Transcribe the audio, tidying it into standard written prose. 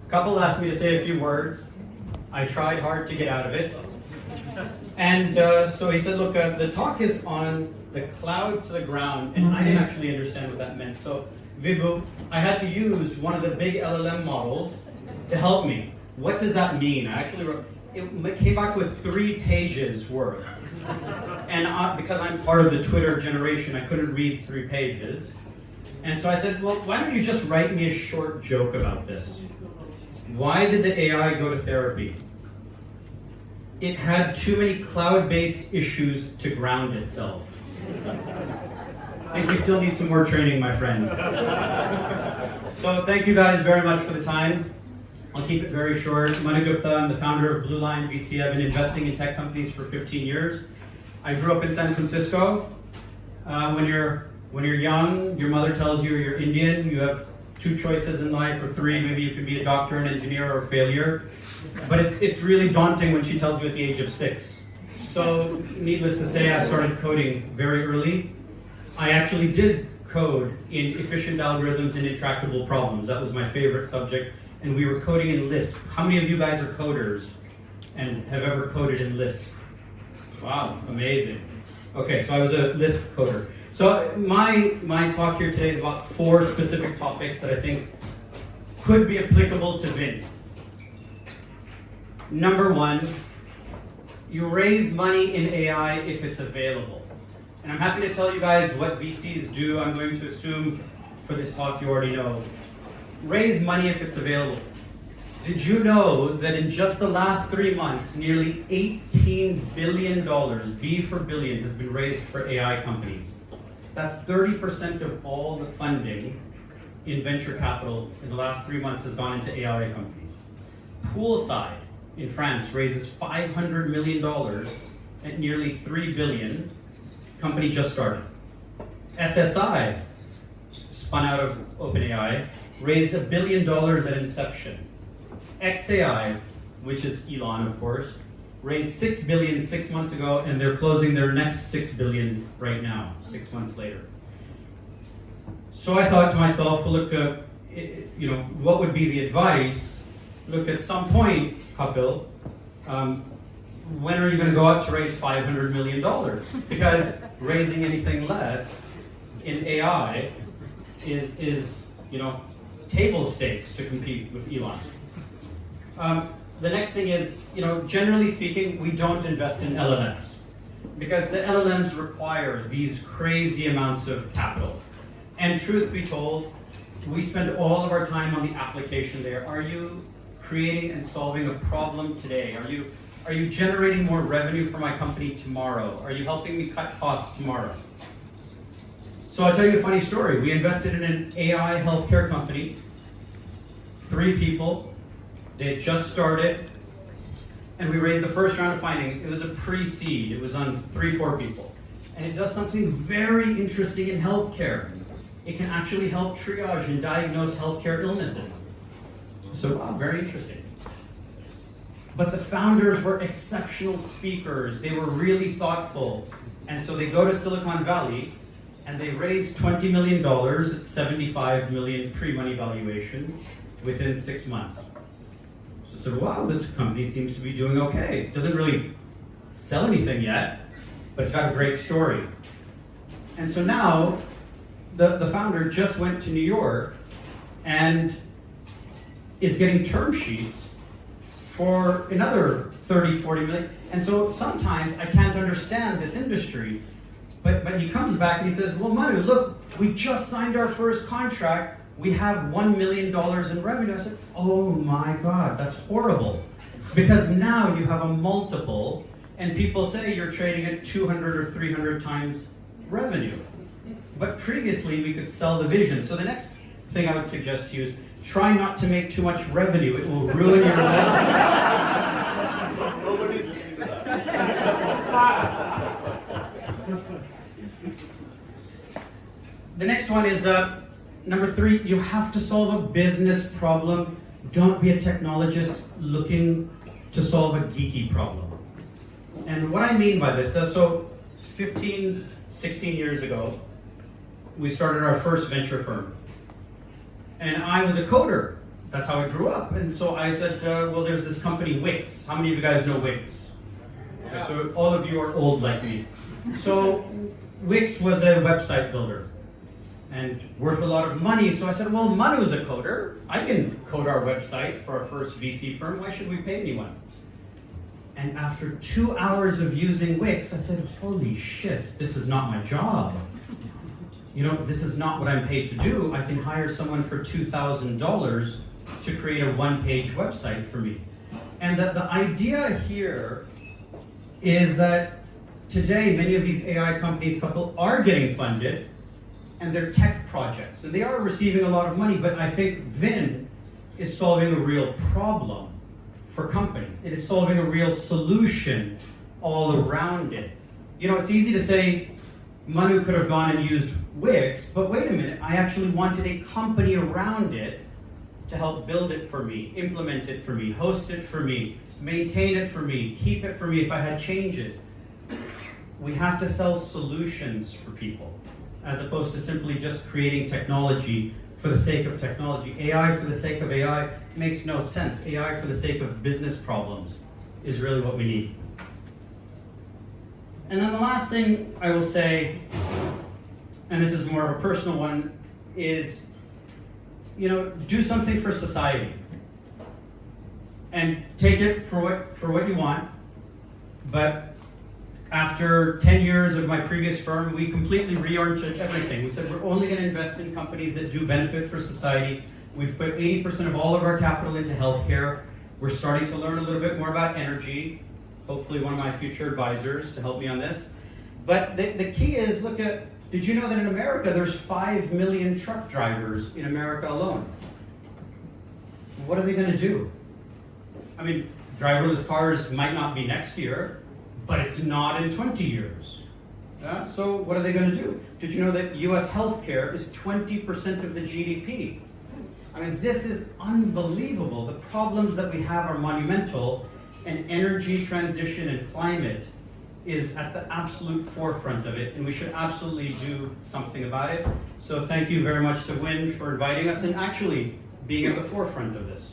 Couple asked me to say a few words. I tried hard to get out of it. And so he said, look, the talk is on the cloud to the ground, and I didn't actually understand what that meant. So, Vibhu, I had to use one of the big LLM models to help me. What does that mean? I actually wrote, it came back with 3 pages worth. And because I'm part of the Twitter generation, I couldn't read 3 pages. And so I said, well, why don't you just write me a short joke about this? Why did the AI go to therapy? It had too many cloud-based issues to ground itself. I think we still need some more training, my friend. So thank you guys very much for the time. I'll keep it very short. Manu Gupta, I'm the founder of Blue Line VC. I've been investing in tech companies for 15 years. I grew up in San Francisco. When you're young, your mother tells you you're Indian. You have 2 choices in life, or 3. Maybe you can be a doctor, an engineer, or a failure. But it's really daunting when she tells you at the age of 6. So, needless to say, I started coding very early. I actually did code in efficient algorithms and intractable problems. That was my favorite subject. And we were coding in Lisp. How many of you guys are coders and have ever coded in Lisp? Wow, amazing. Okay, so I was a Lisp coder. So my talk here today is about 4 specific topics that I think could be applicable to Vyn. Number 1, you raise money in AI if it's available. And I'm happy to tell you guys what VCs do. I'm going to assume for this talk you already know. Raise money if it's available. Did you know that in just the last 3 months, nearly $18 billion, B for billion, has been raised for AI companies? That's 30% of all the funding in venture capital in the last 3 months has gone into AI companies. Poolside in France raises $500 million at nearly $3 billion. Company just started. SSI, spun out of OpenAI, raised $1 billion at inception. XAI, which is Elon, of course, raised $6 billion 6 months ago, and they're closing their next $6 billion right now, 6 months later. So I thought to myself, well, look, what would be the advice? Look, at some point, Kapil, when are you going to go out to raise $500 million? Because raising anything less in AI is table stakes to compete with Elon. The next thing is, generally speaking, we don't invest in LLMs because the LLMs require these crazy amounts of capital. And truth be told, we spend all of our time on the application layer. Are you creating and solving a problem today? Are you generating more revenue for my company tomorrow? Are you helping me cut costs tomorrow? So I'll tell you a funny story. We invested in an AI healthcare company, 3 people. They had just started, and we raised the first round of funding. It was a pre-seed. It was on 3-4 people. And it does something very interesting in healthcare. It can actually help triage and diagnose healthcare illnesses. So, wow, very interesting. But the founders were exceptional speakers. They were really thoughtful. And so they go to Silicon Valley, and they raise $20 million at 75 million pre-money valuation within 6 months. So, wow, this company seems to be doing okay. It doesn't really sell anything yet, but it's got a great story. And so now, the founder just went to New York and is getting term sheets for another 30, 40 million. And so sometimes I can't understand this industry. But he comes back and he says, well, Manu, look, we just signed our first contract. We have $1 million in revenue. I said, oh my God, that's horrible. Because now you have a multiple, and people say you're trading at 200 or 300 times revenue. But previously we could sell the vision. So the next thing I would suggest to you is try not to make too much revenue. It will ruin your life. Nobody's listening to that. The next one is number 3, you have to solve a business problem. Don't be a technologist looking to solve a geeky problem. And what I mean by this, so 15, 16 years ago, we started our first venture firm. And I was a coder. that's how I grew up. And so I said, well, there's this company, Wix. How many of you guys know Wix? Okay, so all of you are old like me. So Wix was a website builder and worth a lot of money. So I said, well, Manu's a coder. I can code our website for our first VC firm. Why should we pay anyone? And after 2 hours of using Wix, I said, holy shit, this is not my job. You know, this is not what I'm paid to do. I can hire someone for $2,000 to create a one-page website for me. And the idea here is that today many of these AI companies are getting funded, and they're tech projects. And they are receiving a lot of money, but I think Vyn is solving a real problem for companies. It is solving a real solution all around it. You know, it's easy to say Manu could have gone and used Wix, but wait a minute, I actually wanted a company around it to help build it for me, implement it for me, host it for me, maintain it for me, keep it for me if I had changes. We have to sell solutions for people, as opposed to simply just creating technology for the sake of technology. AI for the sake of AI makes no sense. AI for the sake of business problems is really what we need. And then the last thing I will say, and this is more of a personal one, is, you know, do something for society. And take it for what you want. But after 10 years of my previous firm, we completely reoriented everything. We said we're only going to invest in companies that do benefit for society. We've put 80% of all of our capital into healthcare. We're starting to learn a little bit more about energy. Hopefully one of my future advisors to help me on this. But the key is, did you know that in America there's 5 million truck drivers in America alone? What are they going to do? I mean, driverless cars might not be next year, but it's not in 20 years. Yeah? So what are they going to do? Did you know that US healthcare is 20% of the GDP? I mean, this is unbelievable. The problems that we have are monumental, and energy transition and climate is at the absolute forefront of it, and we should absolutely do something about it. So thank you very much to Wyn for inviting us and actually being at the forefront of this.